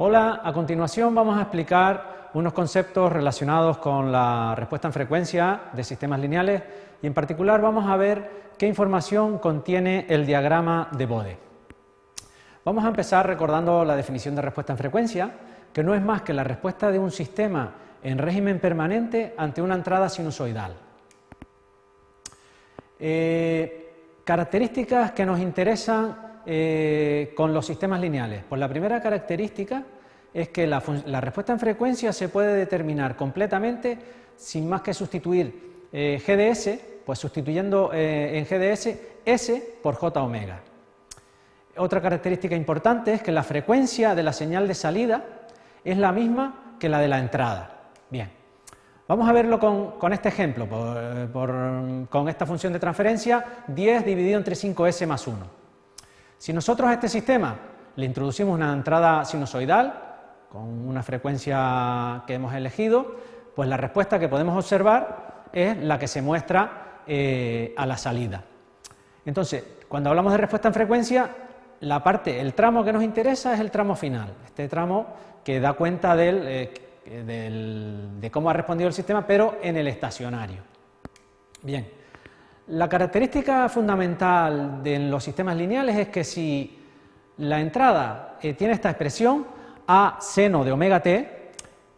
Hola, a continuación vamos a explicar unos conceptos relacionados con la respuesta en frecuencia de sistemas lineales y en particular vamos a ver qué información contiene el diagrama de Bode. Vamos a empezar recordando la definición de respuesta en frecuencia, que no es más que la respuesta de un sistema en régimen permanente ante una entrada sinusoidal. Características que nos interesan con los sistemas lineales. Pues la primera característica es que la respuesta en frecuencia se puede determinar completamente sin más que sustituir GDS, pues sustituyendo en GDS S por J omega. Otra característica importante es que la frecuencia de la señal de salida es la misma que la de la entrada. Bien, vamos a verlo con este ejemplo, con esta función de transferencia 10 dividido entre 5S más 1. Si nosotros a este sistema le introducimos una entrada sinusoidal con una frecuencia que hemos elegido, pues la respuesta que podemos observar es la que se muestra a la salida. Entonces, cuando hablamos de respuesta en frecuencia, el tramo que nos interesa es el tramo final, este tramo que da cuenta de cómo ha respondido el sistema, pero en el estacionario. Bien. La característica fundamental de los sistemas lineales es que si la entrada tiene esta expresión a seno de omega t,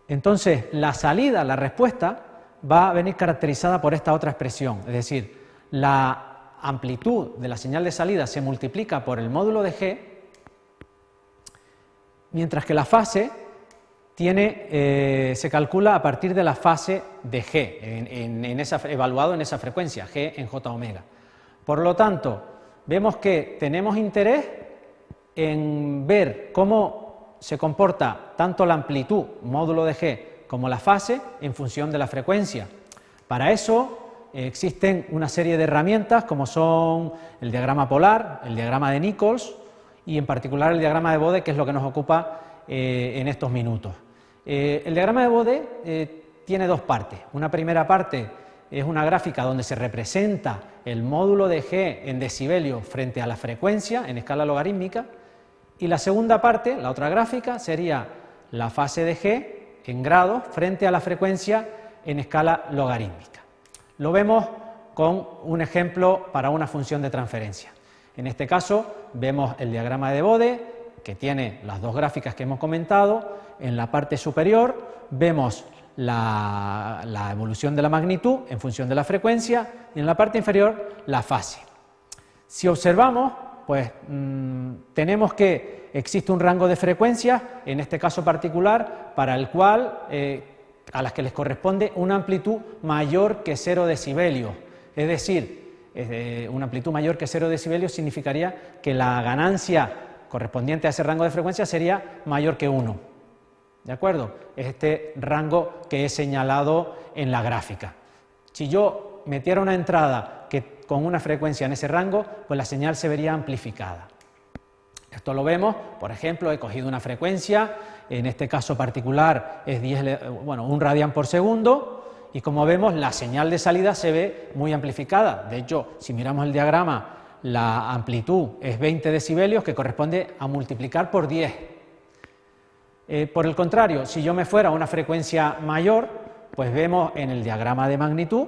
entonces la salida, la respuesta, va a venir caracterizada por esta otra expresión, es decir, la amplitud de la señal de salida se multiplica por el módulo de g, mientras que la fase se calcula a partir de la fase de G, evaluado en esa frecuencia, G en J omega. Por lo tanto, vemos que tenemos interés en ver cómo se comporta tanto la amplitud, módulo de G, como la fase en función de la frecuencia. Para eso existen una serie de herramientas como son el diagrama polar, el diagrama de Nichols y en particular el diagrama de Bode, que es lo que nos ocupa en estos minutos. El diagrama de Bode tiene dos partes. Una primera parte es una gráfica donde se representa el módulo de G en decibelios frente a la frecuencia en escala logarítmica, y la segunda parte, la otra gráfica, sería la fase de G en grados frente a la frecuencia en escala logarítmica. Lo vemos con un ejemplo para una función de transferencia. En este caso vemos el diagrama de Bode, que tiene las dos gráficas que hemos comentado. En la parte superior vemos la evolución de la magnitud en función de la frecuencia y en la parte inferior la fase. Si observamos, pues tenemos que existe un rango de frecuencias, en este caso particular, para el cual a las que les corresponde una amplitud mayor que 0 decibelios. Es decir, una amplitud mayor que 0 decibelios significaría que la ganancia correspondiente a ese rango de frecuencia sería mayor que 1. ¿De acuerdo? Es este rango que he señalado en la gráfica. Si yo metiera una entrada con una frecuencia en ese rango, pues la señal se vería amplificada. Esto lo vemos, por ejemplo, he cogido una frecuencia, en este caso particular es 1 radián por segundo, y como vemos la señal de salida se ve muy amplificada. De hecho, si miramos el diagrama, la amplitud es 20 decibelios, que corresponde a multiplicar por 10. Por el contrario, si yo me fuera a una frecuencia mayor, pues vemos en el diagrama de magnitud,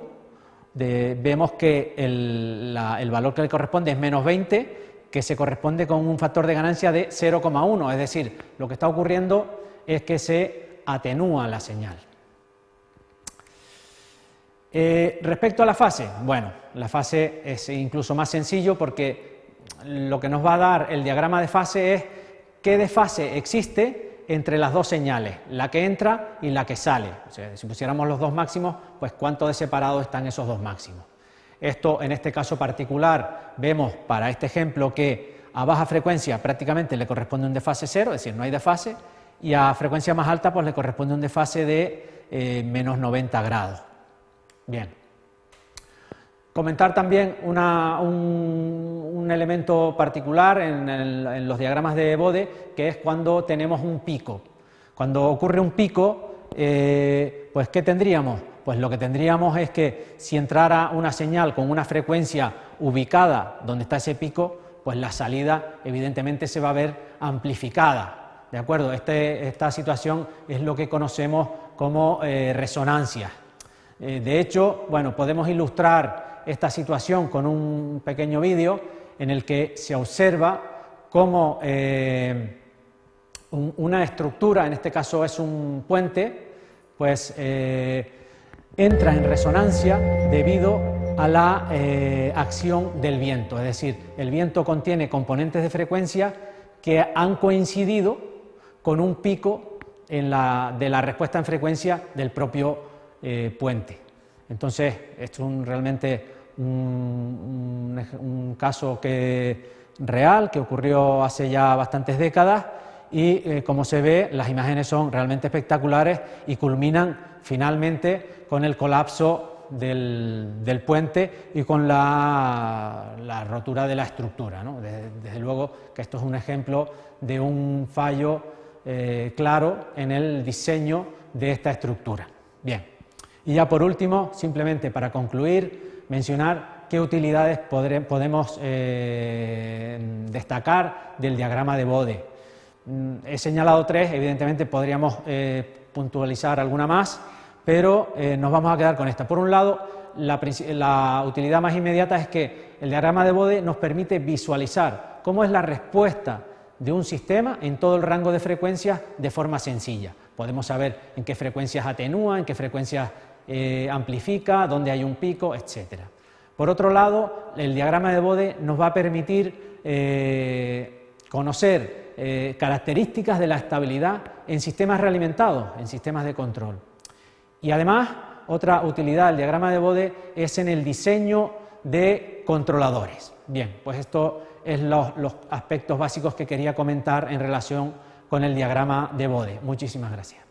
vemos que el valor que le corresponde es menos 20, que se corresponde con un factor de ganancia de 0,1, es decir, lo que está ocurriendo es que se atenúa la señal. Respecto a la fase, bueno, la fase es incluso más sencillo porque lo que nos va a dar el diagrama de fase es qué desfase existe entre las dos señales, la que entra y la que sale. O sea, si pusiéramos los dos máximos, pues cuánto de separado están esos dos máximos. Esto, en este caso particular, vemos para este ejemplo que a baja frecuencia prácticamente le corresponde un desfase 0, es decir, no hay desfase, y a frecuencia más alta pues le corresponde un desfase de menos 90 grados. Bien. Comentar también un elemento particular en los diagramas de Bode, que es cuando tenemos un pico. Cuando ocurre un pico, pues ¿qué tendríamos? Pues lo que tendríamos es que si entrara una señal con una frecuencia ubicada donde está ese pico, pues la salida evidentemente se va a ver amplificada. ¿de acuerdo? Esta situación es lo que conocemos como resonancia. De hecho, bueno, podemos ilustrar esta situación con un pequeño vídeo en el que se observa cómo una estructura, en este caso es un puente, pues entra en resonancia debido a la acción del viento. Es decir, el viento contiene componentes de frecuencia que han coincidido con un pico de la respuesta en frecuencia del propio puente. Entonces, esto es realmente un caso real que ocurrió hace ya bastantes décadas y como se ve, las imágenes son realmente espectaculares y culminan finalmente con el colapso del puente y con la rotura de la estructura, ¿no? Desde luego que esto es un ejemplo de un fallo claro en el diseño de esta estructura. Bien. Y ya por último, simplemente para concluir, mencionar qué utilidades podemos destacar del diagrama de Bode. He señalado tres, evidentemente podríamos puntualizar alguna más, pero nos vamos a quedar con esta. Por un lado, la utilidad más inmediata es que el diagrama de Bode nos permite visualizar cómo es la respuesta de un sistema en todo el rango de frecuencias de forma sencilla. Podemos saber en qué frecuencias atenúa, en qué frecuencias amplifica, dónde hay un pico, etc. Por otro lado, el diagrama de Bode nos va a permitir conocer características de la estabilidad en sistemas realimentados, en sistemas de control. Y además, otra utilidad del diagrama de Bode es en el diseño de controladores. Bien, pues estos son los aspectos básicos que quería comentar en relación con el diagrama de Bode. Muchísimas gracias.